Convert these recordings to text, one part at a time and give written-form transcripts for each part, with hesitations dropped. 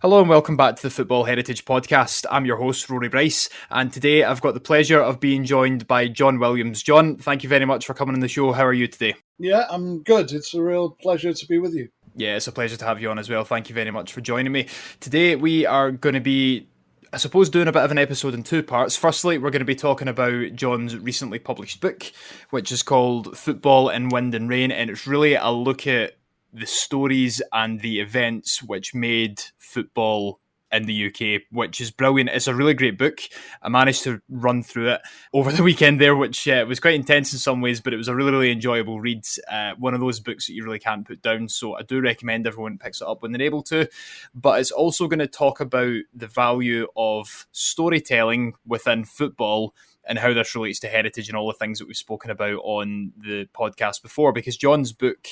Hello and welcome back to the Football Heritage podcast. I'm your host, Rory Bryce, and today I've got the pleasure of being joined by John Williams. John, thank you very much for coming on the show. How are you today? Yeah, I'm good. It's a real pleasure to be with you. Yeah, it's a pleasure to have you on as well. Thank you very much for joining me. Today we are going to be, I suppose, doing a bit of an episode in two parts. Firstly, we're going to be talking about John's recently published book, which is called Football in Wind and Rain, and it's really a look at the stories and the events which made football in the UK, which is brilliant. It's a really great book. I managed to run through it over the weekend there, which was quite intense in some ways, but it was a really, really enjoyable read. One of those books that you really can't put down. So I do recommend everyone picks it up when they're able to. But it's also going to talk about the value of storytelling within football and how this relates to heritage and all the things that we've spoken about on the podcast before, because John's book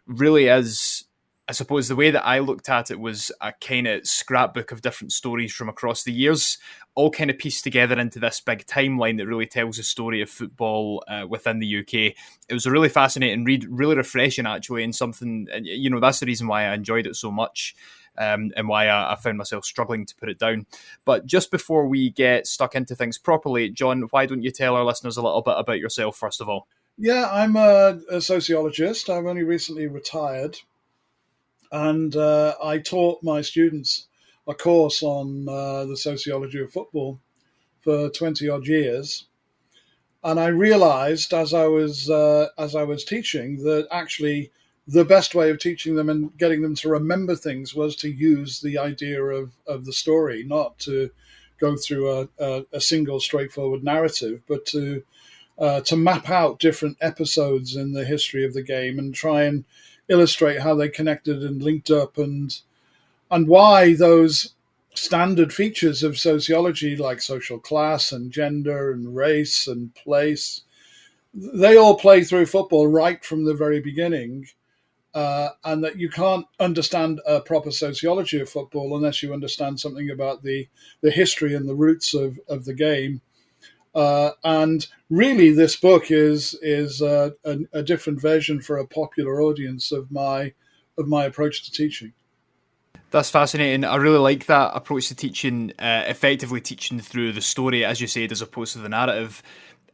really is, I suppose the way that I looked at it was a kind of scrapbook of different stories from across the years, all kind of pieced together into this big timeline that really tells the story of football within the UK. It was a really fascinating read, really refreshing actually, and something, you know, that's the reason why I enjoyed it so much. And why I found myself struggling to put it down. But just before we get stuck into things properly, John, why don't you tell our listeners a little bit about yourself first of all? Yeah, I'm a sociologist. I've only recently retired, and I taught my students a course on the sociology of football for 20 odd years. And I realized as I was teaching that actually the best way of teaching them and getting them to remember things was to use the idea of the story, not to go through a single straightforward narrative, but to map out different episodes in the history of the game and try and illustrate how they connected and linked up, and why those standard features of sociology like social class and gender and race and place, they all play through football right from the very beginning. And that you can't understand a proper sociology of football unless you understand something about the history and the roots of the game. And really, this book is a different version for a popular audience of my approach to teaching. That's fascinating. I really like that approach to teaching, effectively teaching through the story, as you said, as opposed to the narrative.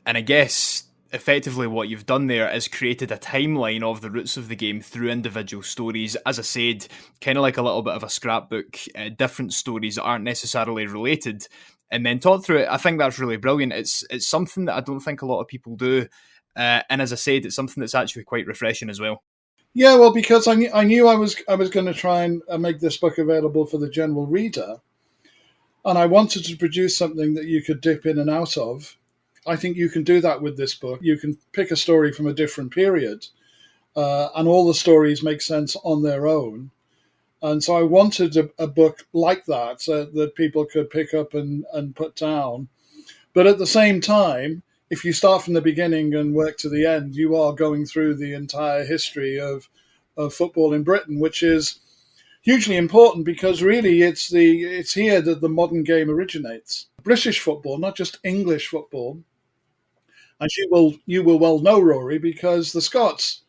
And I guess effectively what you've done there is created a timeline of the roots of the game through individual stories. As I said, kind of like a little bit of a scrapbook, different stories that aren't necessarily related, and then taught through it. I think that's really brilliant. It's something that I don't think a lot of people do. And as I said, it's something that's actually quite refreshing as well. Yeah, well, because I knew I was going to try and make this book available for the general reader, and I wanted to produce something that you could dip in and out of. I think you can do that with this book. You can pick a story from a different period, and all the stories make sense on their own. And so I wanted a book like that, so that people could pick up and put down. But at the same time, if you start from the beginning and work to the end, you are going through the entire history of football in Britain, which is hugely important because really it's here that the modern game originates. British football, not just English football. And you will well know, Rory, because the Scots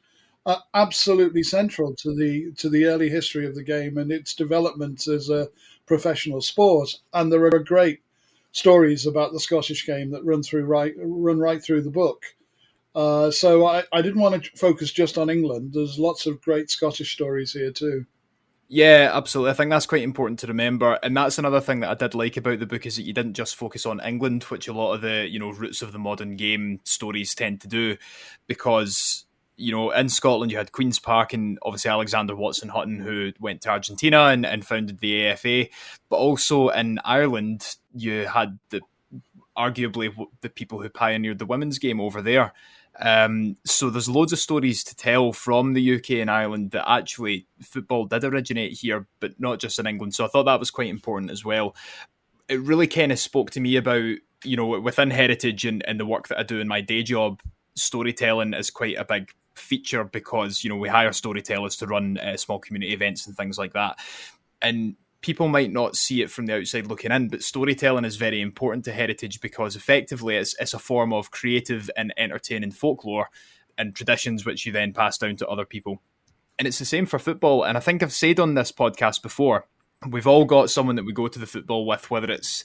are absolutely central to the early history of the game and its development as a professional sport. And there are great stories about the Scottish game that run right through the book. So I didn't want to focus just on England. There's lots of great Scottish stories here too. Yeah, absolutely. I think that's quite important to remember. And that's another thing that I did like about the book is that you didn't just focus on England, which a lot of the, roots of the modern game stories tend to do, because, in Scotland you had Queen's Park and obviously Alexander Watson Hutton, who went to Argentina and founded the AFA. But also in Ireland, you had arguably the people who pioneered the women's game over there. So there's loads of stories to tell from the UK and Ireland that actually football did originate here, but not just in England. So I thought that was quite important as well. It really kind of spoke to me about, within heritage and the work that I do in my day job, storytelling is quite a big feature because, we hire storytellers to run small community events and things like that. And people might not see it from the outside looking in, but storytelling is very important to heritage because effectively it's a form of creative and entertaining folklore and traditions which you then pass down to other people. And it's the same for football. And I think I've said on this podcast before, We've all got someone that we go to the football with, whether it's,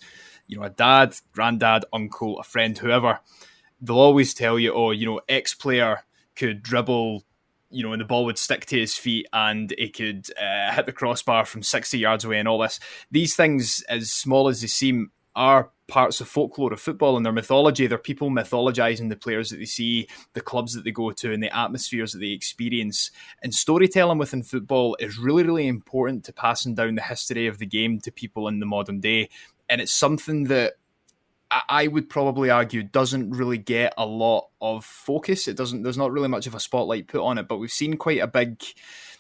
a dad, granddad, uncle, a friend, whoever. They'll always tell you, oh, X player could dribble, and the ball would stick to his feet and he could hit the crossbar from 60 yards away and all this. These things, as small as they seem, are parts of folklore of football and their mythology. They're people mythologizing the players that they see, the clubs that they go to, and the atmospheres that they experience. And storytelling within football is really, really important to passing down the history of the game to people in the modern day. And it's something that I would probably argue doesn't really get a lot of focus. There's not really much of a spotlight put on it, but we've seen quite a big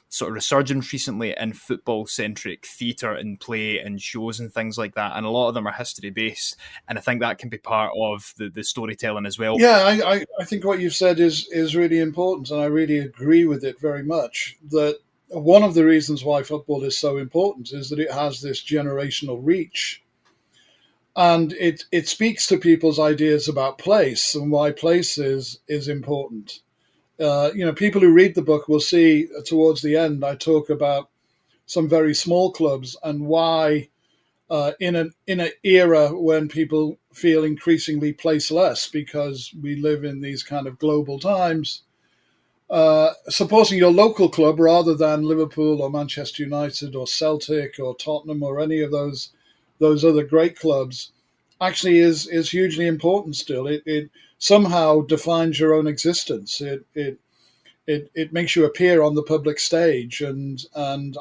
sort of resurgence recently in football-centric theatre and play and shows and things like that, and a lot of them are history-based, and I think that can be part of the storytelling as well. Yeah, I think what you've said is really important, and I really agree with it very much, that one of the reasons why football is so important is that it has this generational reach. And it speaks to people's ideas about place and why place is important. People who read the book will see towards the end, I talk about some very small clubs and why in an era when people feel increasingly placeless because we live in these kind of global times, supporting your local club rather than Liverpool or Manchester United or Celtic or Tottenham or any of those other great clubs actually is hugely important still. It somehow defines your own existence. It makes you appear on the public stage, and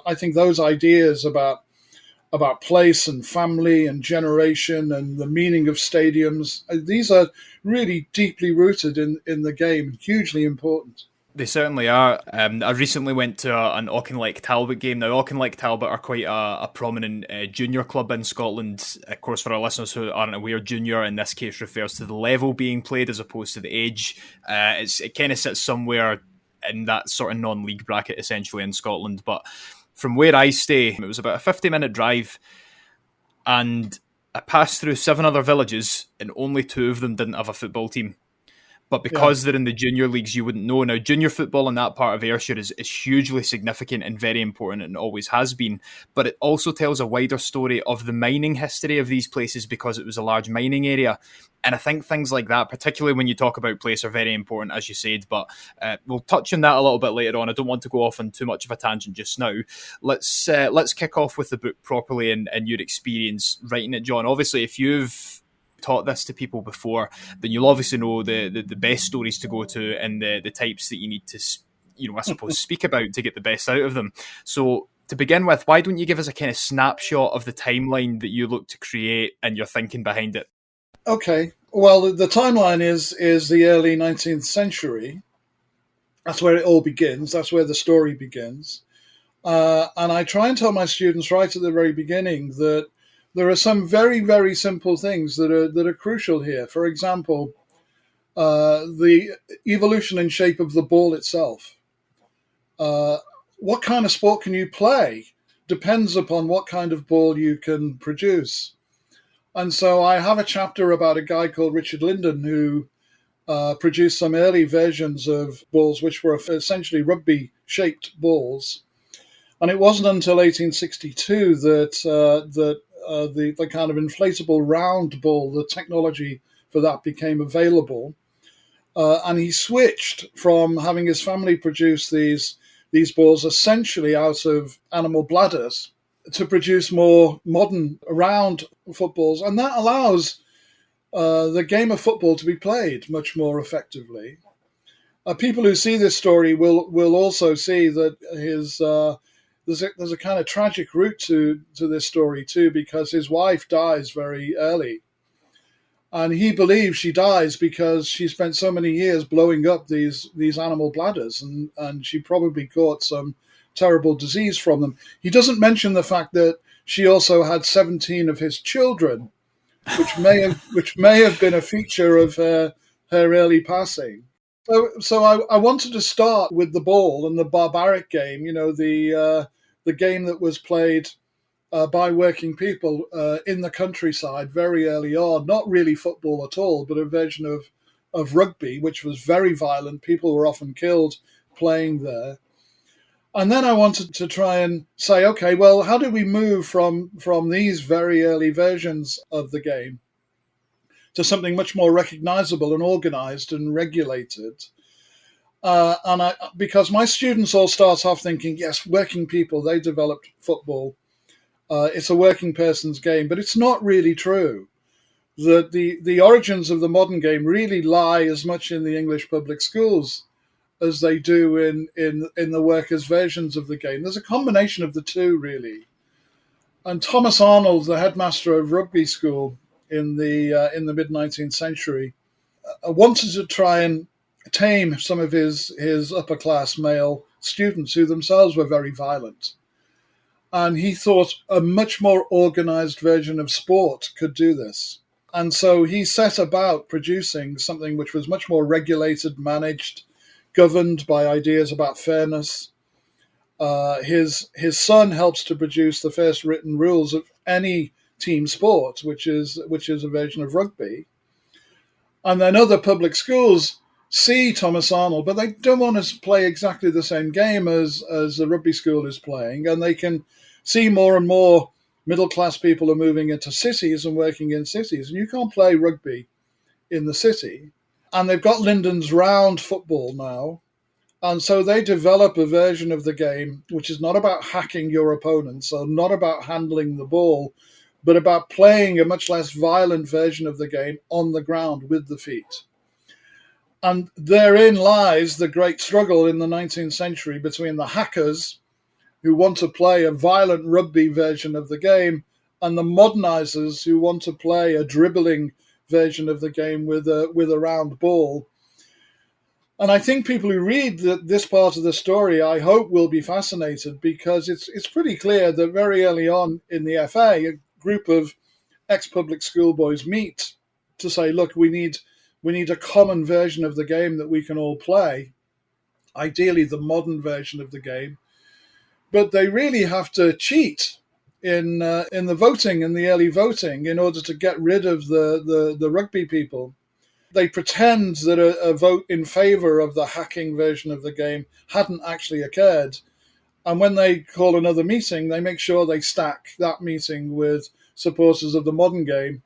I think those ideas about place and family and generation and the meaning of stadiums, these are really deeply rooted in the game, hugely important. They certainly are. I recently went to an Auchinleck Talbot game. Now, Auchinleck Talbot are quite a prominent junior club in Scotland. Of course, for our listeners who aren't aware, junior in this case refers to the level being played as opposed to the age. It kind of sits somewhere in that sort of non-league bracket, essentially, in Scotland. But from where I stay, it was about a 50-minute drive, and I passed through 7 other villages, and only 2 of them didn't have a football team. But because they're in the junior leagues, you wouldn't know. Now, junior football in that part of Ayrshire is hugely significant and very important and always has been. But it also tells a wider story of the mining history of these places because it was a large mining area. And I think things like that, particularly when you talk about place, are very important, as you said. But we'll touch on that a little bit later on. I don't want to go off on too much of a tangent just now. Let's kick off with the book properly and your experience writing it, John. Obviously, if you've taught this to people before, then you'll obviously know the best stories to go to and the types that you need to, I suppose, speak about to get the best out of them. So to begin with, why don't you give us a kind of snapshot of the timeline that you look to create and your thinking behind it? Okay. Well, the timeline is the early 19th century. That's where it all begins. That's where the story begins. And I try and tell my students right at the very beginning that there are some very, very simple things that are crucial here. For example, the evolution and shape of the ball itself. What kind of sport can you play depends upon what kind of ball you can produce. And so I have a chapter about a guy called Richard Linden who produced some early versions of balls which were essentially rugby-shaped balls. And it wasn't until 1862 that the kind of inflatable round ball, the technology for that became available. And he switched from having his family produce these balls essentially out of animal bladders to produce more modern round footballs. And that allows the game of football to be played much more effectively. People who see this story will also see that there's a kind of tragic root to this story too, because his wife dies very early. And he believes she dies because she spent so many years blowing up these animal bladders and she probably caught some terrible disease from them. He doesn't mention the fact that she also had 17 of his children, which may have been a feature of her early passing. So I wanted to start with the ball and the barbaric game, the game that was played by working people in the countryside very early on. Not really football at all, but a version of rugby, which was very violent. People were often killed playing there. And then I wanted to try and say, okay, well, how do we move from these very early versions of the game to something much more recognizable and organized and regulated? Because my students all start off thinking, yes, working people, they developed football. It's a working person's game, but it's not really true. The origins of the modern game really lie as much in the English public schools as they do in the workers' versions of the game. There's a combination of the two, really. And Thomas Arnold, the headmaster of rugby school in the mid 19th century, wanted to try and tame some of his upper class male students who themselves were very violent. And he thought a much more organized version of sport could do this. And so he set about producing something which was much more regulated, managed, governed by ideas about fairness. His son helps to produce the first written rules of any team sport, which is a version of rugby. And then other public schools see Thomas Arnold, but they don't want to play exactly the same game as the rugby school is playing, and they can see more and more middle class people are moving into cities and working in cities, and you can't play rugby in the city. And they've got Linden's round football now. And so they develop a version of the game which is not about hacking your opponents or not about handling the ball, but about playing a much less violent version of the game on the ground with the feet. And therein lies the great struggle in the 19th century between the hackers who want to play a violent rugby version of the game and the modernizers who want to play a dribbling version of the game with a round ball. And I think people who read this part of the story, I hope, will be fascinated, because it's pretty clear that very early on in the FA, a group of ex-public school boys meet to say, look, we need a common version of the game that we can all play, ideally the modern version of the game. But they really have to cheat in the voting, in the early voting, in order to get rid of the rugby people. They pretend that a vote in favour of the hacking version of the game hadn't actually occurred. And when they call another meeting, they make sure they stack that meeting with supporters of the modern game.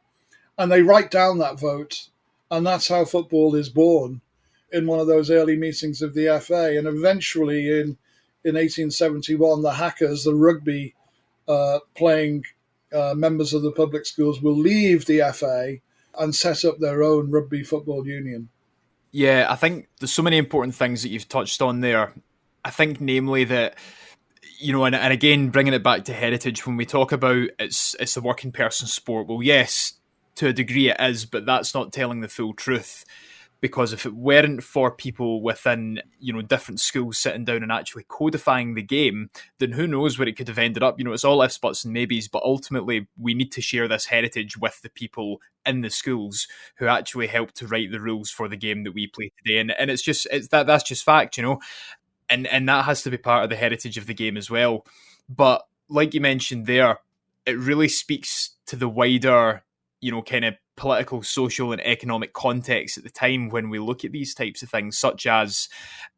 And they write down that vote. And that's how football is born, in one of those early meetings of the FA. And eventually in 1871, the hackers, the rugby playing members of the public schools, will leave the FA and set up their own rugby football union. Yeah, I think there's so many important things that you've touched on there. I think namely that, you know, and again, bringing it back to heritage, when we talk about it's the working person sport, well, yes, to a degree it is, but that's not telling the full truth. Because if it weren't for people within, you know, different schools sitting down and actually codifying the game, then who knows where it could have ended up. You know, it's all ifs, buts and maybes, but ultimately we need to share this heritage with the people in the schools who actually help to write the rules for the game that we play today. And that's just fact, you know, and that has to be part of the heritage of the game as well. But like you mentioned there, it really speaks to the wider, you know, kind of political, social and economic context at the time when we look at these types of things, such as,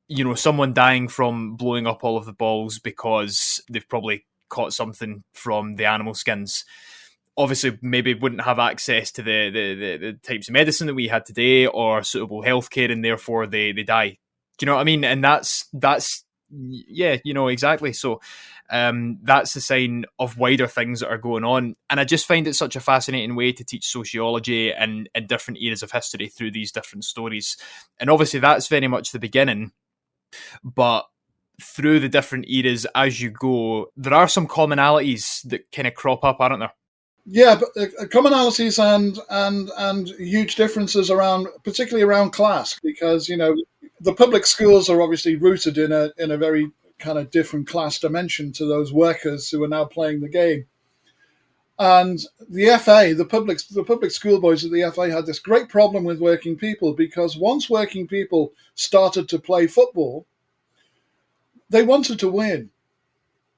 you know, someone dying from blowing up all of the balls because they've probably caught something from the animal skins. Obviously, maybe wouldn't have access to the types of medicine that we had today or suitable healthcare, and therefore they die. Do you know what I mean? And that's yeah, you know, exactly. So that's a sign of wider things that are going on. And I just find it such a fascinating way to teach sociology and different eras of history through these different stories. And obviously that's very much the beginning, but through the different eras as you go, there are some commonalities that kind of crop up, aren't there? Yeah, but commonalities and huge differences around, particularly around class, because, you know, the public schools are obviously rooted in a very kind of different class dimension to those workers who are now playing the game. And the FA, the public school boys at the FA had this great problem with working people, because once working people started to play football, they wanted to win.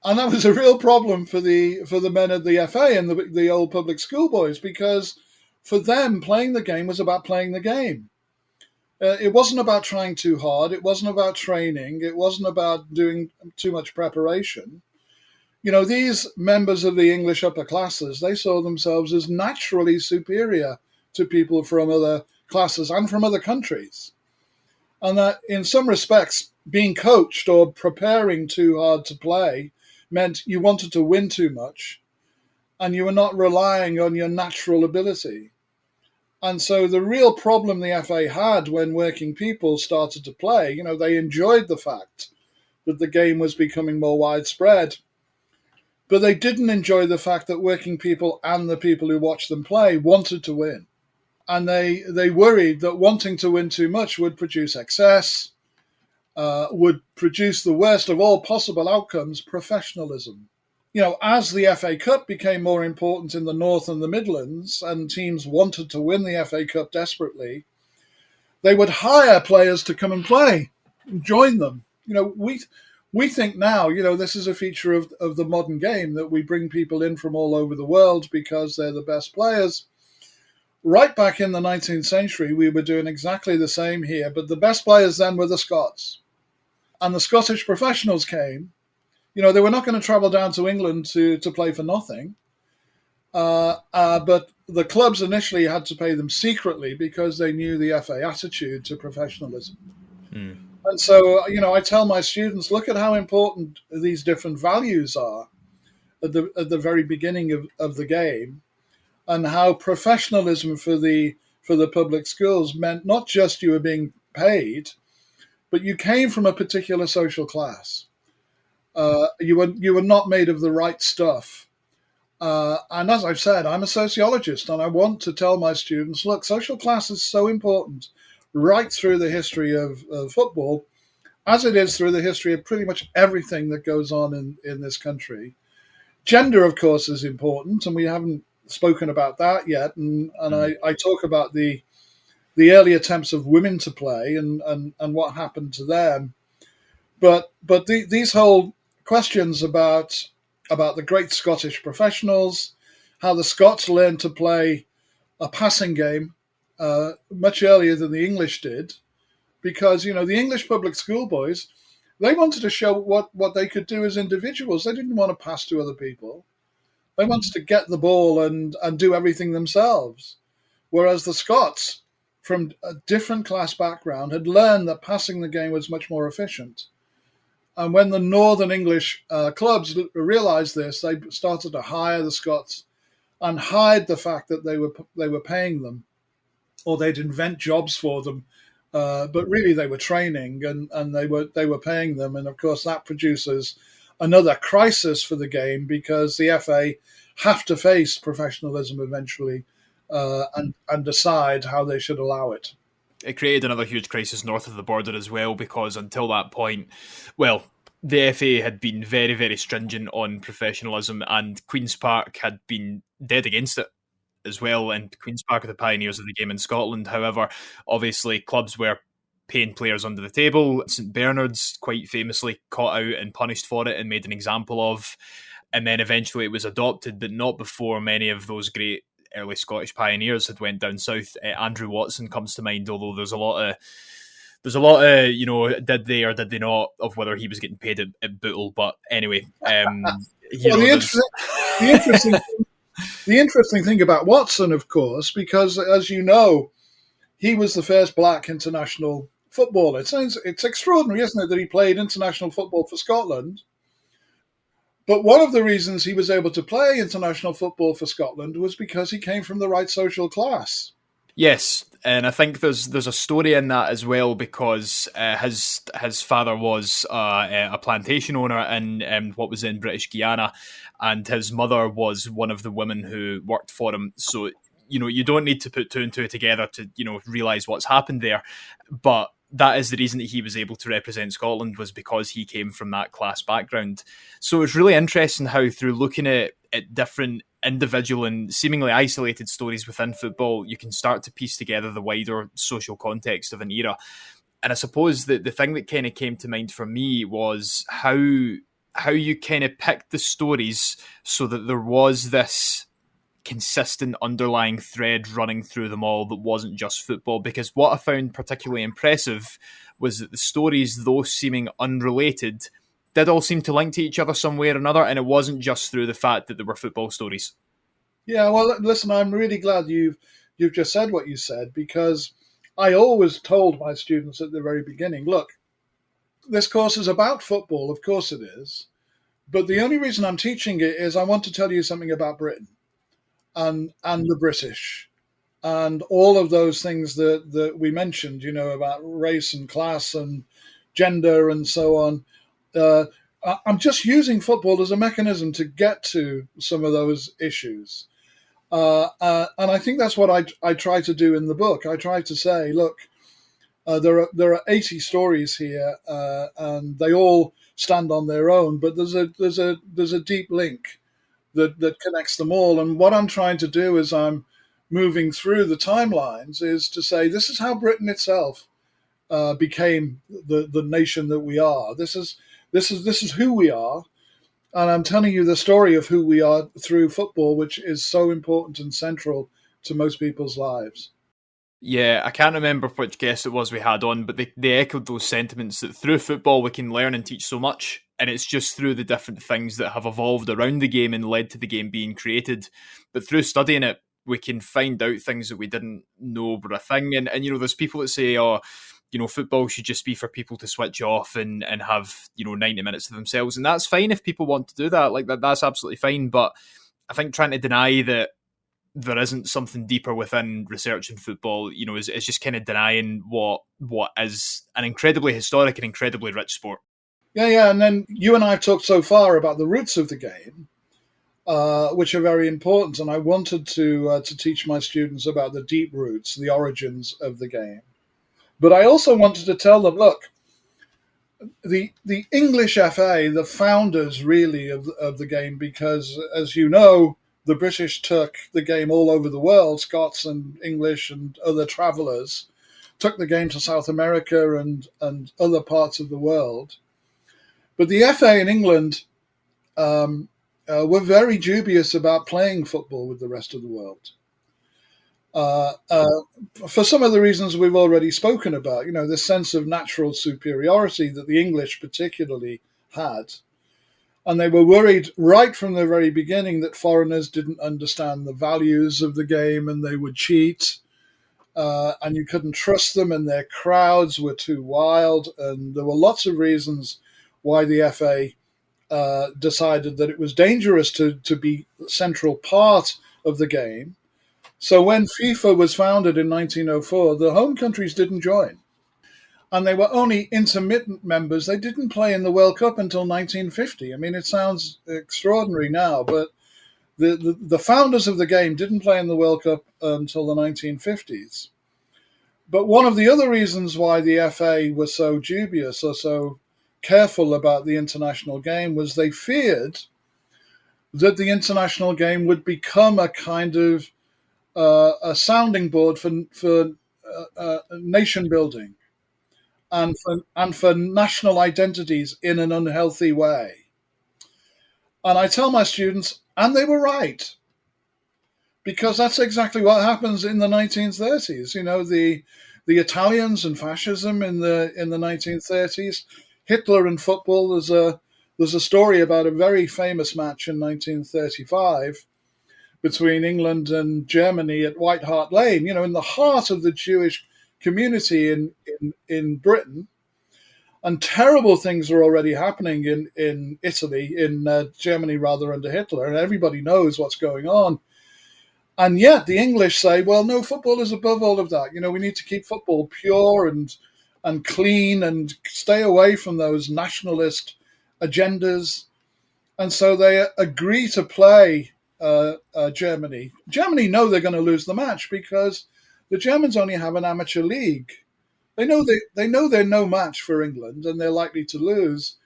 And that was a real problem for the men of the FA and the old public school boys, because for them, playing the game was about playing the game. It wasn't about trying too hard. It wasn't about training. It wasn't about doing too much preparation. These members of the English upper classes, they saw themselves as naturally superior to people from other classes and from other countries. And that in some respects, being coached or preparing too hard to play meant you wanted to win too much and you were not relying on your natural ability. And so the real problem the FA had when working people started to play, they enjoyed the fact that the game was becoming more widespread, but they didn't enjoy the fact that working people and the people who watched them play wanted to win. And they worried that wanting to win too much would produce excess, would produce the worst of all possible outcomes, professionalism. As the FA Cup became more important in the North and the Midlands, and teams wanted to win the FA Cup desperately, they would hire players to come and play, and join them. We think now, this is a feature of the modern game, that we bring people in from all over the world because they're the best players. Right back in the 19th century, we were doing exactly the same here, but the best players then were the Scots. And the Scottish professionals came. They were not going to travel down to England to play for nothing. But the clubs initially had to pay them secretly because they knew the FA attitude to professionalism. Mm. And so, I tell my students, look at how important these different values are at the very beginning of the game, and how professionalism for the public schools meant not just you were being paid, but you came from a particular social class. You were not made of the right stuff. And as I've said, I'm a sociologist, and I want to tell my students, look, social class is so important right through the history of football, as it is through the history of pretty much everything that goes on in this country. Gender, of course, is important, and we haven't spoken about that yet. And I talk about the early attempts of women to play and what happened to them. But these whole questions about the great Scottish professionals, how the Scots learned to play a passing game much earlier than the English did, because the English public school boys, they wanted to show what they could do as individuals. They didn't want to pass to other people. They wanted to get the ball and do everything themselves. Whereas the Scots, from a different class background, had learned that passing the game was much more efficient. And when the Northern English clubs realized this, they started to hire the Scots and hide the fact that they were paying them, or they'd invent jobs for them. But really, they were training and they were paying them. And of course, that produces another crisis for the game, because the FA have to face professionalism eventually and decide how they should allow it. It created another huge crisis north of the border as well, because until that point, well, the FA had been very, very stringent on professionalism, and Queen's Park had been dead against it as well. And Queen's Park are the pioneers of the game in Scotland. However, obviously, clubs were paying players under the table. St Bernard's quite famously caught out and punished for it and made an example of. And then eventually it was adopted, but not before many of those great early Scottish pioneers had went down south. Andrew Watson comes to mind, although there's a lot of did they or did they not, of whether he was getting paid at Bootle. But anyway, the interesting thing about Watson, of course, because as you know, he was the first black international footballer. It's extraordinary, isn't it, that he played international football for Scotland? But one of the reasons he was able to play international football for Scotland was because he came from the right social class. Yes, and I think there's a story in that as well, because his father was a plantation owner in what was in British Guiana, and his mother was one of the women who worked for him. So you don't need to put two and two together to realise what's happened there, but that is the reason that he was able to represent Scotland, was because he came from that class background. So it's really interesting how, through looking at different individual and seemingly isolated stories within football, you can start to piece together the wider social context of an era. And I suppose that the thing that kind of came to mind for me was how you kind of picked the stories so that there was this consistent underlying thread running through them all that wasn't just football. Because what I found particularly impressive was that the stories, though seeming unrelated, did all seem to link to each other some way or another, and it wasn't just through the fact that they were football stories. Yeah, well, listen, I'm really glad you've just said what you said, because I always told my students at the very beginning, look, this course is about football, of course it is, but the only reason I'm teaching it is I want to tell you something about Britain and the British and all of those things that we mentioned, about race and class and gender and so on. Uh, I'm just using football as a mechanism to get to some of those issues. And I think that's what I try to do in the book. I try to say, look, there are 80 stories here, and they all stand on their own, but there's a deep link that connects them all. And what I'm trying to do as I'm moving through the timelines is to say this is how Britain itself became the nation that we are. This is who we are, and I'm telling you the story of who we are through football, which is so important and central to most people's lives. Yeah, I can't remember which guest it was we had on, but they echoed those sentiments that through football we can learn and teach so much, and it's just through the different things that have evolved around the game and led to the game being created. But through studying it, we can find out things that we didn't know were a thing. And there's people that say, oh, football should just be for people to switch off and have, 90 minutes to themselves. And that's fine if people want to do that. Like that's absolutely fine. But I think trying to deny that there isn't something deeper within research in football, is just kind of denying what is an incredibly historic and incredibly rich sport. Yeah. And then you and I have talked so far about the roots of the game, which are very important. And I wanted to teach my students about the deep roots, the origins of the game. But I also wanted to tell them, look, the English FA, the founders really of the game, because as you know, the British took the game all over the world. Scots and English and other travellers took the game to South America and other parts of the world. But the FA in England were very dubious about playing football with the rest of the world. For some of the reasons we've already spoken about, the sense of natural superiority that the English particularly had. And they were worried right from the very beginning that foreigners didn't understand the values of the game and they would cheat. And you couldn't trust them, and their crowds were too wild. And there were lots of reasons why the FA decided that it was dangerous to be a central part of the game. So when FIFA was founded in 1904, the home countries didn't join. And they were only intermittent members. They didn't play in the World Cup until 1950. I mean, it sounds extraordinary now, but the founders of the game didn't play in the World Cup until the 1950s. But one of the other reasons why the FA was so dubious or so careful about the international game was they feared that the international game would become a kind of a sounding board for nation building and for national identities in an unhealthy way. And I tell my students, and they were right, because that's exactly what happens in the 1930s. The Italians and fascism in the 1930s, Hitler and football. There's a story about a very famous match in 1935 between England and Germany at White Hart Lane, in the heart of the Jewish community in Britain. And terrible things are already happening in Italy, in Germany rather, under Hitler, and everybody knows what's going on. And yet the English say, well, no, football is above all of that. We need to keep football pure and clean and stay away from those nationalist agendas. And so they agree to play Germany. Germany know they're going to lose the match because the Germans only have an amateur league. They know they're no match for England and they're likely to lose.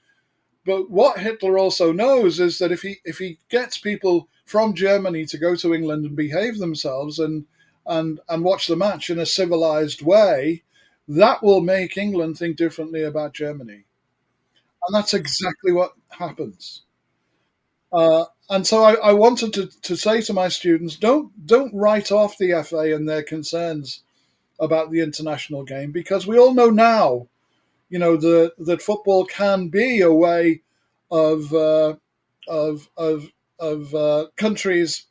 But what Hitler also knows is that if he gets people from Germany to go to England and behave themselves and watch the match in a civilized way, that will make England think differently about Germany. And that's exactly what happens. And so I wanted to say to my students, don't write off the FA and their concerns about the international game, because we all know now, that football can be a way of countries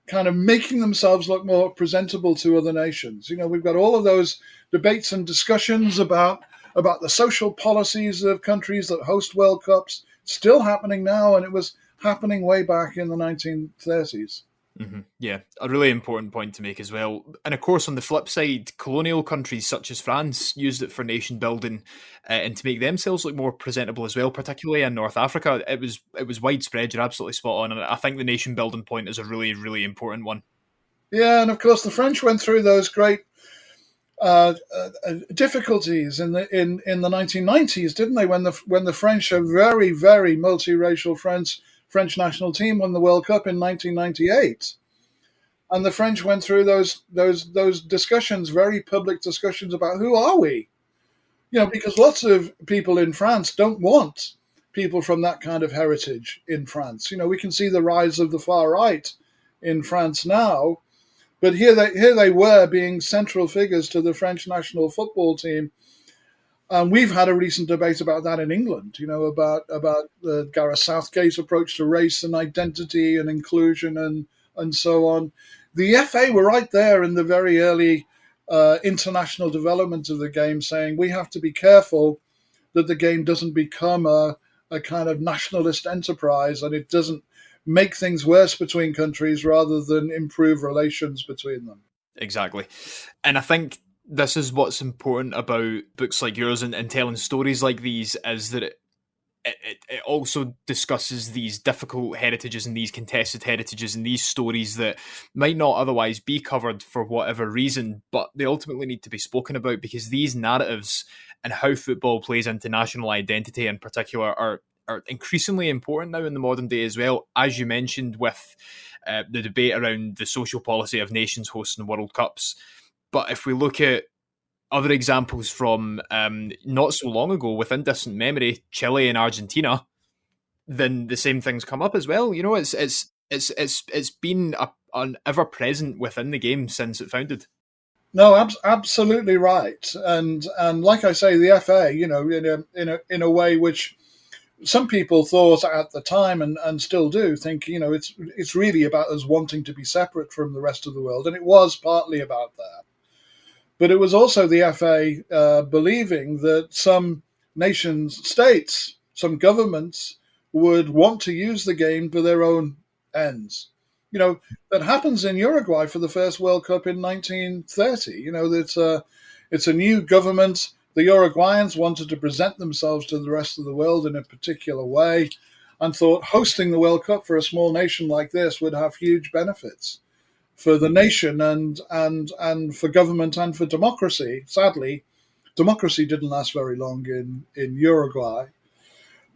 kind of making themselves look more presentable to other nations. We've got all of those debates and discussions about the social policies of countries that host World Cups still happening now, and it was happening way back in the 1930s. Mm-hmm. Yeah, a really important point to make as well. And of course, on the flip side, colonial countries such as France used it for nation building and to make themselves look more presentable as well, particularly in North Africa. It was widespread. You're absolutely spot on. And I think the nation building point is a really, really important one. Yeah, and of course, the French went through those great difficulties in the 1990s, didn't they? When the French, a very, very multiracial French national team, won the World Cup in 1998, and the French went through those discussions, very public discussions about who are we, because lots of people in France don't want people from that kind of heritage in France. We can see the rise of the far right in France now. But here they were being central figures to the French national football team. And we've had a recent debate about that in England, about the Gareth Southgate's approach to race and identity and inclusion and so on. The FA were right there in the very early international development of the game, saying we have to be careful that the game doesn't become a kind of nationalist enterprise, and it doesn't make things worse between countries rather than improve relations between them. Exactly. And I think this is what's important about books like yours and telling stories like these, is that it also discusses these difficult heritages and these contested heritages and these stories that might not otherwise be covered for whatever reason, but they ultimately need to be spoken about, because these narratives and how football plays into national identity in particular are increasingly important now in the modern day as well, as you mentioned with the debate around the social policy of nations hosting World Cups. But if we look at other examples from not so long ago, within distant memory, Chile and Argentina, then the same things come up as well. It's been an ever present within the game since it founded. No, absolutely right. And like I say, the FA, in a way which some people thought at the time and still do think, it's really about us wanting to be separate from the rest of the world. And it was partly about that. But it was also the FA believing that some nation states, some governments would want to use the game for their own ends. That happens in Uruguay for the first World Cup in 1930. It's a new government. The Uruguayans wanted to present themselves to the rest of the world in a particular way, and thought hosting the World Cup for a small nation like this would have huge benefits for the nation and for government and for democracy. Sadly, democracy didn't last very long in Uruguay.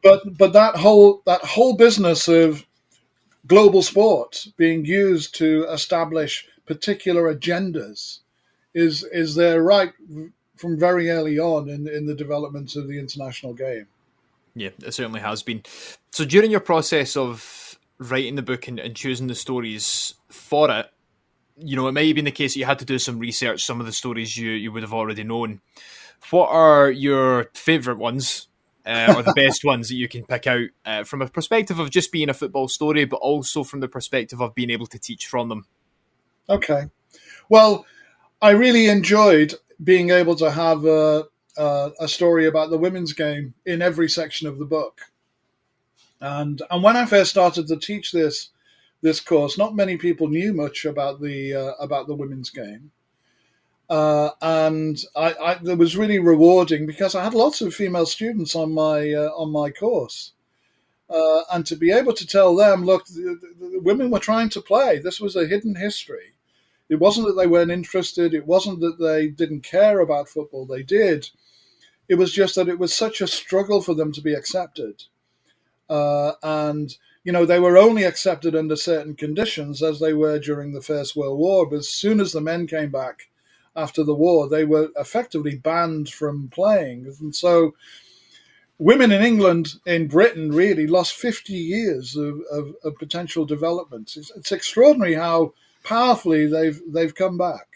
But that whole business of global sport being used to establish particular agendas is there right from very early on in the development of the international game. Yeah, it certainly has been. So during your process of writing the book and choosing the stories for it, it might have been the case that you had to do some research, some of the stories you would have already known. What are your favourite ones, or the best ones that you can pick out from a perspective of just being a football story, but also from the perspective of being able to teach from them? Okay. Well, I really enjoyed being able to have a story about the women's game in every section of the book. And when I first started to teach this course, not many people knew much about the women's game. And it was really rewarding because I had lots of female students on my course. And to be able to tell them, look, the women were trying to play. This was a hidden history. It wasn't that they weren't interested. It wasn't that they didn't care about football. They did. It was just that it was such a struggle for them to be accepted. And they were only accepted under certain conditions, as they were during the First World War. But as soon as the men came back after the war, they were effectively banned from playing. And so women in England, in Britain, really lost 50 years of potential development. It's extraordinary how powerfully they've come back.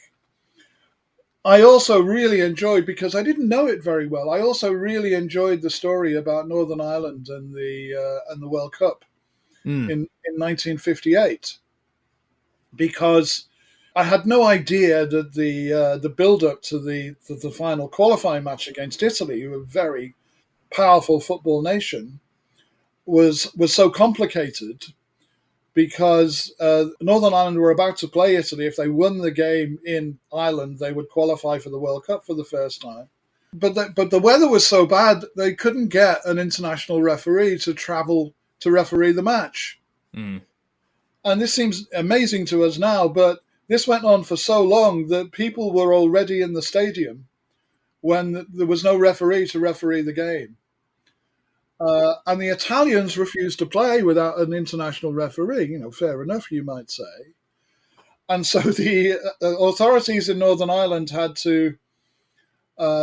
I also really enjoyed, because I didn't know it very well, I also really enjoyed the story about Northern Ireland and the World Cup in 1958, because I had no idea that the build up to the final qualifying match against Italy, who were a very powerful football nation, was so complicated, because Northern Ireland were about to play Italy. If they won the game in Ireland, they would qualify for the World Cup for the first time. But the weather was so bad, they couldn't get an international referee to travel to referee the match. Mm. And this seems amazing to us now, but this went on for so long that people were already in the stadium when there was no referee to referee the game. And the Italians refused to play without an international referee. Fair enough, you might say. And so the authorities in Northern Ireland had to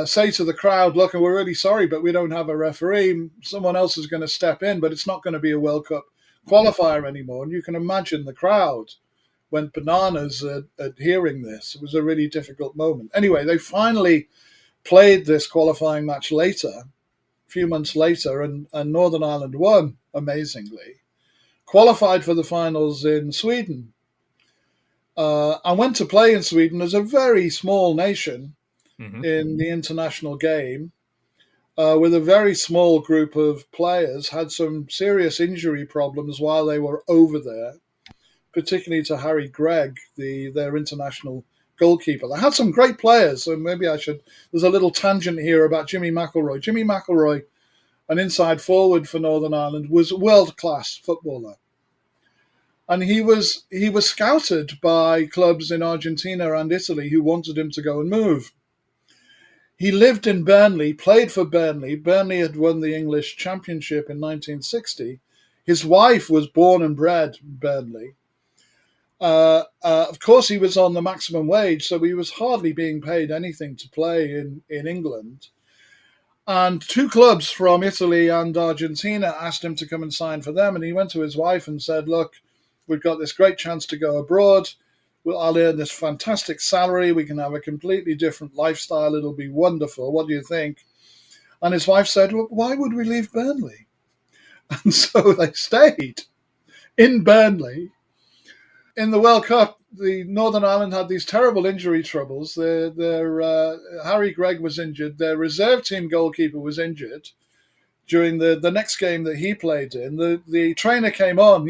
say to the crowd, look, we're really sorry, but we don't have a referee. Someone else is going to step in, but it's not going to be a World Cup qualifier anymore. And you can imagine the crowd went bananas at hearing this. It was a really difficult moment. Anyway, they finally played this qualifying match later, few months later, and Northern Ireland won, amazingly, qualified for the finals in Sweden. I went to play in Sweden as a very small nation in the international game, with a very small group of players, had some serious injury problems while they were over there, particularly to Harry Gregg, their international goalkeeper. They had some great players, so maybe there's a little tangent here about Jimmy McIlroy. Jimmy McIlroy, an inside forward for Northern Ireland, was a world-class footballer. And he was scouted by clubs in Argentina and Italy who wanted him to go and move. He lived in Burnley, played for Burnley. Burnley had won the English Championship in 1960. His wife was born and bred in Burnley. Of course, he was on the maximum wage, so he was hardly being paid anything to play in England. And two clubs from Italy and Argentina asked him to come and sign for them. And he went to his wife and said, look, we've got this great chance to go abroad. I'll earn this fantastic salary. We can have a completely different lifestyle. It'll be wonderful. What do you think? And his wife said, well, why would we leave Burnley? And so they stayed in Burnley. In the World Cup, the Northern Ireland had these terrible injury troubles. Harry Gregg was injured. Their reserve team goalkeeper was injured during the next game that he played in. The trainer came on,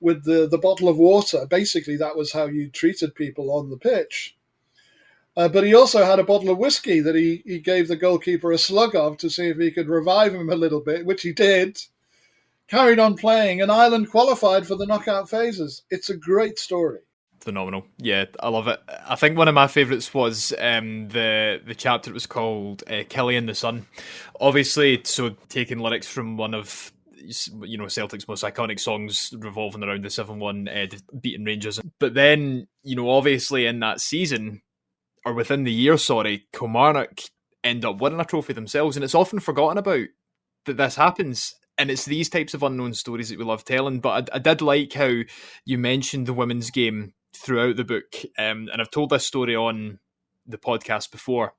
with the bottle of water. Basically, that was how you treated people on the pitch. But he also had a bottle of whiskey that he gave the goalkeeper a slug of to see if he could revive him a little bit, which he did. Carried on playing, and Ireland qualified for the knockout phases. It's a great story. Phenomenal. Yeah, I love it. I think one of my favourites was the chapter that was called Killie and the Sun. Obviously, so taking lyrics from one of Celtic's most iconic songs revolving around the 7-1 beating Rangers. But then, obviously in that season, or within the year, Kilmarnock end up winning a trophy themselves, and it's often forgotten about that this happens. And it's these types of unknown stories that we love telling. But I did like how you mentioned the women's game throughout the book. And I've told this story on the podcast before.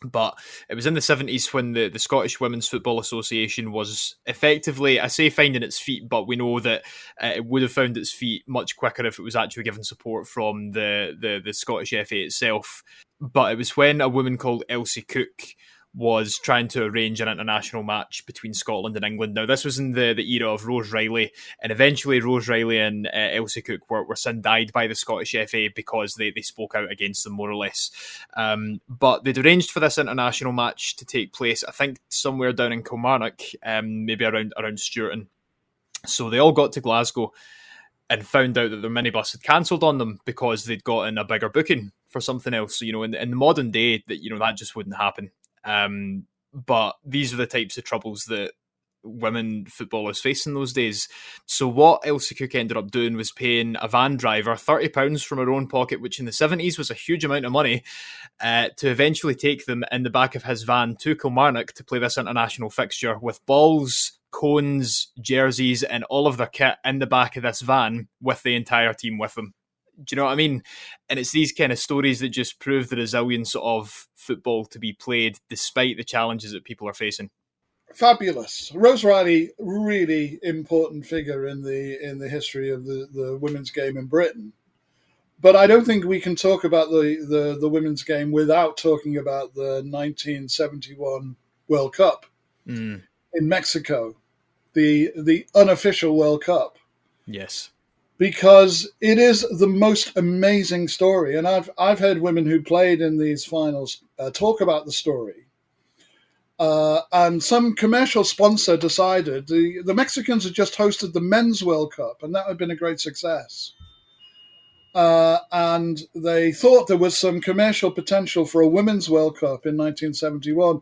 But it was in the 70s when the Scottish Women's Football Association was effectively, I say finding its feet, but we know that it would have found its feet much quicker if it was actually given support from the Scottish FA itself. But it was when a woman called Elsie Cook was trying to arrange an international match between Scotland and England. Now, this was in the era of Rose Riley, and eventually Rose Riley and Elsie Cook were sin-dyed by the Scottish FA because they spoke out against them, more or less. But they'd arranged for this international match to take place, I think, somewhere down in Kilmarnock, maybe around Stewarton. So they all got to Glasgow and found out that their minibus had cancelled on them because they'd gotten a bigger booking for something else. So, in the modern day, that just wouldn't happen. But these are the types of troubles that women footballers faced in those days. So what Elsie Cook ended up doing was paying a van driver £30 from her own pocket, which in the 70s was a huge amount of money, to eventually take them in the back of his van to Kilmarnock to play this international fixture with balls, cones, jerseys, and all of their kit in the back of this van with the entire team with them. Do you know what I mean? And it's these kind of stories that just prove the resilience of football to be played despite the challenges that people are facing. Fabulous. Rose Riley, really important figure in the history of the women's game in Britain. But I don't think we can talk about the women's game without talking about the 1971 World Cup in Mexico, the unofficial World Cup. Yes. Because it is the most amazing story. And I've heard women who played in these finals talk about the story. And some commercial sponsor decided the Mexicans had just hosted the Men's World Cup, and that had been a great success. And they thought there was some commercial potential for a Women's World Cup in 1971.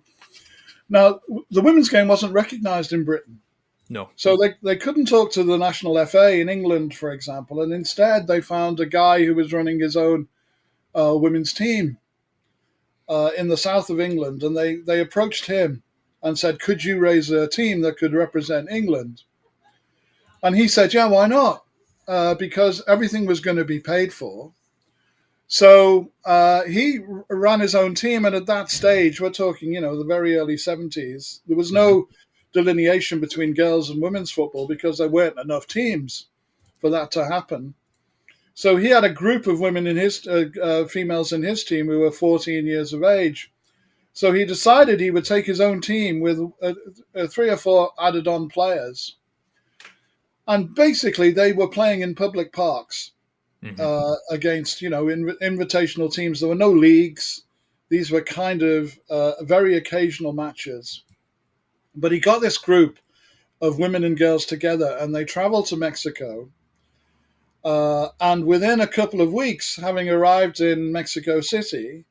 Now, the women's game wasn't recognised in Britain. No. So they couldn't talk to the National FA in England, for example, and instead they found a guy who was running his own women's team in the south of England, and they approached him and said, could you raise a team that could represent England? And he said, yeah, why not? Because everything was going to be paid for. So he ran his own team, and at that stage, we're talking, the very early 70s, there was no delineation between girls and women's football because there weren't enough teams for that to happen. So he had a group of women in his females in his team who were 14 years of age. So he decided he would take his own team with 3 or 4 added-on players, and basically they were playing in public parks against invitational teams. There were no leagues; these were kind of very occasional matches. But he got this group of women and girls together, and they traveled to Mexico. And within a couple of weeks, having arrived in Mexico City,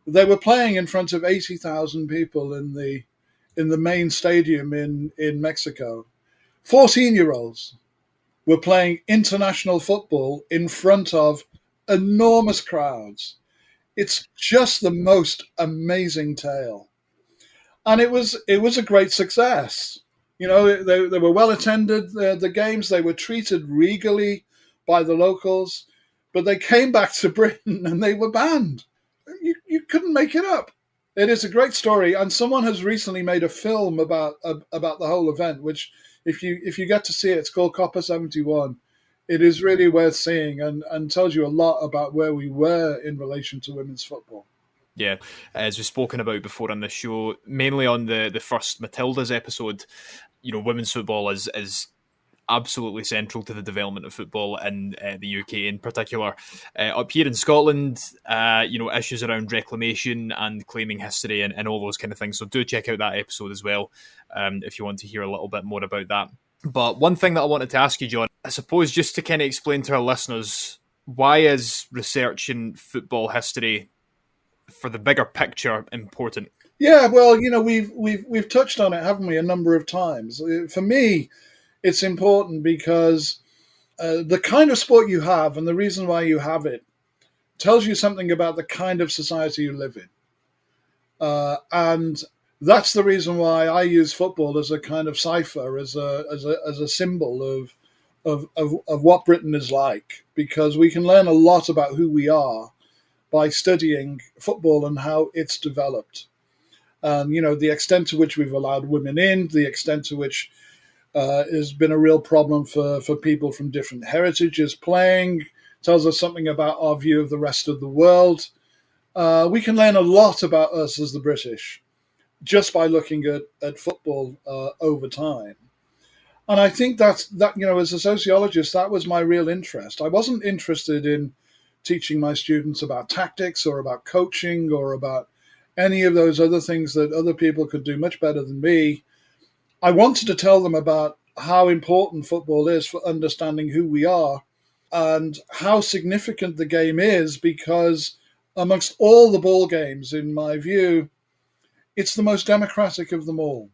they were playing in front of 80,000 people in the main stadium in Mexico. 14-year-olds were playing international football in front of enormous crowds. It's just the most amazing tale. And it was a great success. They were well attended, the games. They were treated regally by the locals, but they came back to Britain and they were banned. You couldn't make it up. It is a great story, and someone has recently made a film about the whole event, which if you get to see it, it's called Copa 71. It is really worth seeing and tells you a lot about where we were in relation to women's football. Yeah, as we've spoken about before on the show, mainly on the first Matildas episode, women's football is absolutely central to the development of football in the UK in particular. Up here in Scotland, issues around reclamation and claiming history and all those kind of things. So do check out that episode as well if you want to hear a little bit more about that. But one thing that I wanted to ask you, John, I suppose just to kind of explain to our listeners, why is research in football history for the bigger picture important? Yeah, well, we've touched on it, haven't we, a number of times. For me, it's important because the kind of sport you have and the reason why you have it tells you something about the kind of society you live in. And that's the reason why I use football as a kind of cipher, as a symbol of what Britain is like, because we can learn a lot about who we are by studying football and how it's developed. The extent to which we've allowed women in, the extent to which has been a real problem for people from different heritages playing, tells us something about our view of the rest of the world. We can learn a lot about us as the British just by looking at football over time. And I think that as a sociologist, that was my real interest. I wasn't interested in teaching my students about tactics or about coaching or about any of those other things that other people could do much better than me. I wanted to tell them about how important football is for understanding who we are and how significant the game is, because amongst all the ball games, in my view, it's the most democratic of them all.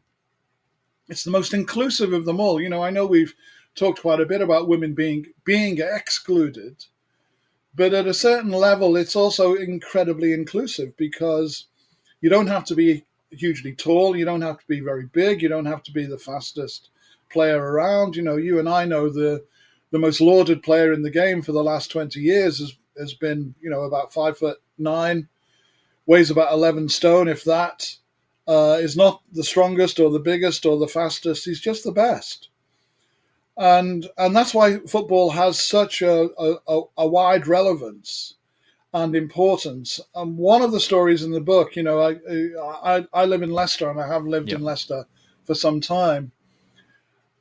It's the most inclusive of them all. I know we've talked quite a bit about women being excluded, but at a certain level, it's also incredibly inclusive because you don't have to be hugely tall, you don't have to be very big, you don't have to be the fastest player around. You and I know the most lauded player in the game for the last 20 years has been, about 5'9", weighs about 11 stone, if that. Is not the strongest or the biggest or the fastest. He's just the best. And that's why football has such a wide relevance and importance. And one of the stories in the book, I live in Leicester, and I have lived in Leicester for some time.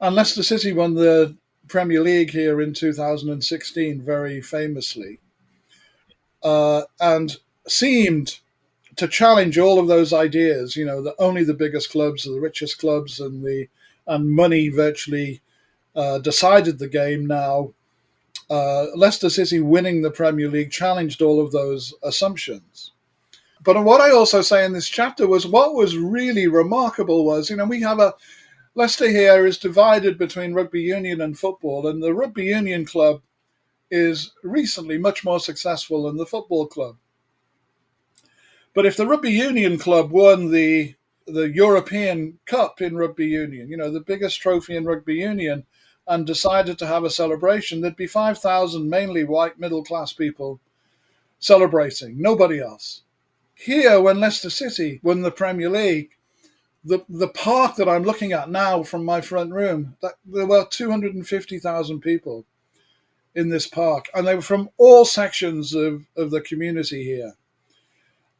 And Leicester City won the Premier League here in 2016 very famously, and seemed to challenge all of those ideas, that only the biggest clubs are the richest clubs, and money virtually decided the game now. Leicester City winning the Premier League challenged all of those assumptions. But what I also say in this chapter was what was really remarkable was, we have Leicester here is divided between rugby union and football, and the rugby union club is recently much more successful than the football club. But if the rugby union club won the European Cup in rugby union, the biggest trophy in rugby union, and decided to have a celebration, there'd be 5,000 mainly white middle-class people celebrating, nobody else. Here, when Leicester City won the Premier League, the park that I'm looking at now from my front room, there were 250,000 people in this park, and they were from all sections of the community here.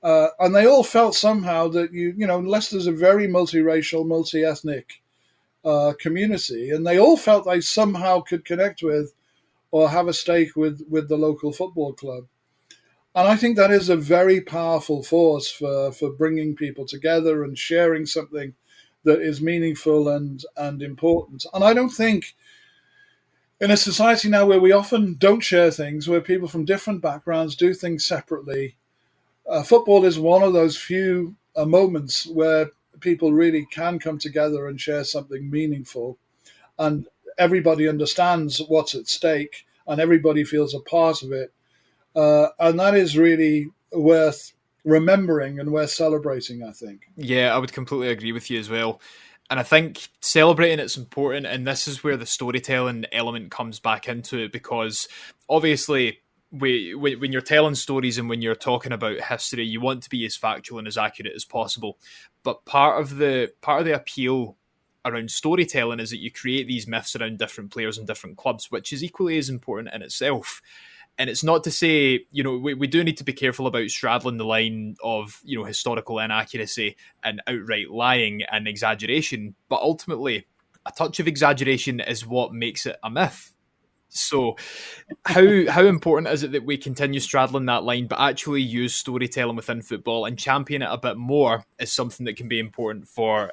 And they all felt somehow that Leicester's a very multiracial, multi-ethnic community, and they all felt they somehow could connect with or have a stake with the local football club. And I think that is a very powerful force for bringing people together and sharing something that is meaningful and important. And I don't think in a society now where we often don't share things, where people from different backgrounds do things separately, football is one of those few moments where people really can come together and share something meaningful, and everybody understands what's at stake, and everybody feels a part of it, and that is really worth remembering and worth celebrating, I think. Yeah, I would completely agree with you as well. And I think celebrating it's important, and this is where the storytelling element comes back into it, because obviously when you're telling stories and when you're talking about history, you want to be as factual and as accurate as possible. But part of the appeal around storytelling is that you create these myths around different players and different clubs, which is equally as important in itself. And it's not to say, we do need to be careful about straddling the line of, historical inaccuracy and outright lying and exaggeration. But ultimately, a touch of exaggeration is what makes it a myth. So how important is it that we continue straddling that line, but actually use storytelling within football and champion it a bit more as something that can be important for,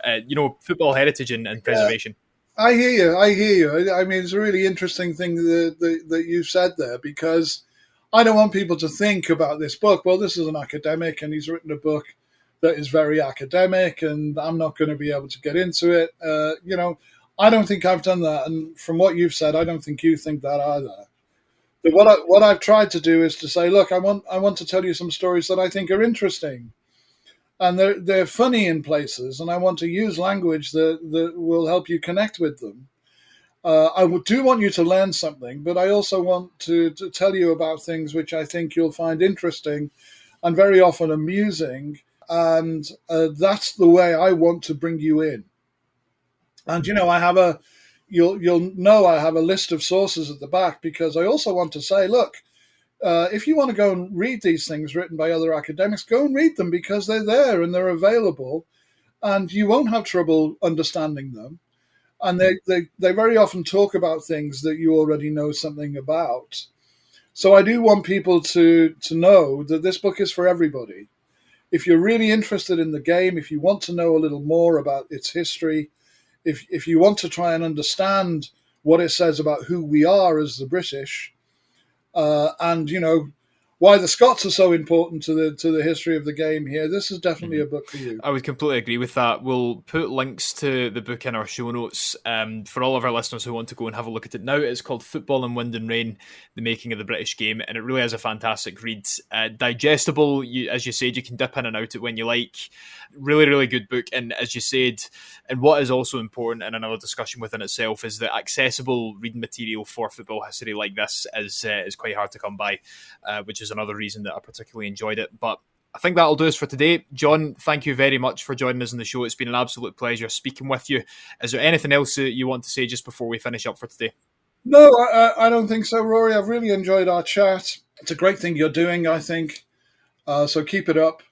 football heritage and preservation? I hear you. I mean, it's a really interesting thing that you said there, because I don't want people to think about this book, well, this is an academic and he's written a book that is very academic and I'm not going to be able to get into it. I don't think I've done that. And from what you've said, I don't think you think that either. But what I've tried to do is to say, look, I want to tell you some stories that I think are interesting. And they're funny in places, and I want to use language that will help you connect with them. I do want you to learn something, but I also want to tell you about things which I think you'll find interesting and very often amusing. And that's the way I want to bring you in. And, I have you'll know I have a list of sources at the back, because I also want to say, look, if you want to go and read these things written by other academics, go and read them, because they're there and they're available, and you won't have trouble understanding them. And they very often talk about things that you already know something about. So I do want people to know that this book is for everybody. If you're really interested in the game, if you want to know a little more about its history, if you want to try and understand what it says about who we are as the British, and why the Scots are so important to the history of the game here, this is definitely a book for you. I would completely agree with that. We'll put links to the book in our show notes for all of our listeners who want to go and have a look at it now. It's called Football in Wind and Rain, The Making of the British Game, and it really is a fantastic read. Digestible, as you said, you can dip in and out it when you like. Really, really good book. And as you said, and what is also important in another discussion within itself is that accessible reading material for football history like this is quite hard to come by, which is another reason that I particularly enjoyed it. But I think that'll do us for today. John, thank you very much for joining us on the show. It's been an absolute pleasure speaking with you. Is there anything else that you want to say just before we finish up for today? No, I don't think so, Rory. I've really enjoyed our chat. It's a great thing you're doing, I think. So keep it up.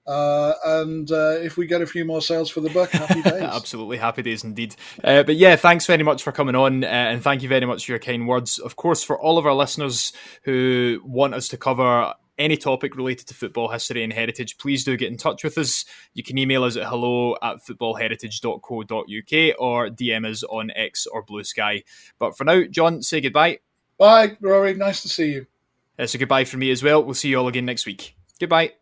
And if we get a few more sales for the book, happy days. Absolutely, happy days indeed. But yeah, thanks very much for coming on, and thank you very much for your kind words. Of course, for all of our listeners who want us to cover any topic related to football history and heritage, please do get in touch with us. You can email us at hello@footballheritage.co.uk or DM us on X or Blue Sky. But for now, John, say goodbye. Bye, Rory. Nice to see you. So goodbye from me as well. We'll see you all again next week. Goodbye.